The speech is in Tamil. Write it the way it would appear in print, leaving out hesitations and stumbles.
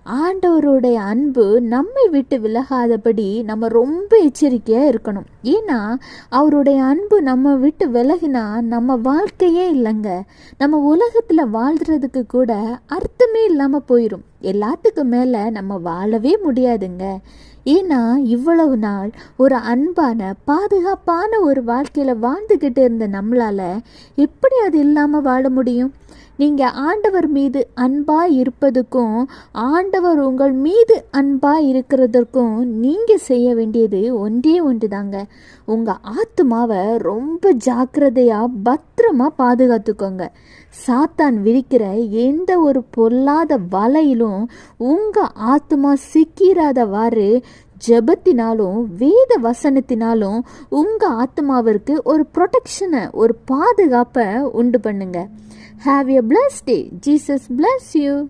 ஆண்டவருடைய அன்பு நம்மை விட்டு விலகாதபடி நம்ம ரொம்ப எச்சரிக்கையாக இருக்கணும். ஏன்னா அவருடைய அன்பு நம்ம விட்டு விலகினா நம்ம வாழ்க்கையே இல்லைங்க. நம்ம உலகத்தில் வாழ்கிறதுக்கு கூட அர்த்தமே இல்லாமல் போயிடும். எல்லாத்துக்கும் மேலே நம்ம வாழவே முடியாதுங்க. ஏன்னா இவ்வளவு நாள் ஒரு அன்பான பாதுகாப்பான ஒரு வாழ்க்கையில் வாழ்ந்துக்கிட்டு இருந்த நம்மளால் எப்படி அது இல்லாமல் வாழ முடியும்? நீங்கள் ஆண்டவர் மீது அன்பாக இருப்பதுக்கும் ஆண்டவர் உங்கள் மீது அன்பாக இருக்கிறதற்கும் நீங்கள் செய்ய வேண்டியது ஒன்றே ஒன்று தாங்க. உங்கள் ஆத்மாவை ரொம்ப ஜாக்கிரதையாக பத்திரமா பாதுகாத்துக்கோங்க. சாத்தான் விரிக்கிற எந்த ஒரு பொல்லாத வலையிலும் உங்கள் ஆத்மா சிக்கிறாதவாறு ஜெபத்தினாலும் வேத வசனத்தினாலும் உங்கள் ஆத்மாவிற்கு ஒரு ப்ரொடெக்ஷனை, ஒரு பாதுகாப்பை உண்டு பண்ணுங்க. Have a blessed day. Jesus bless you.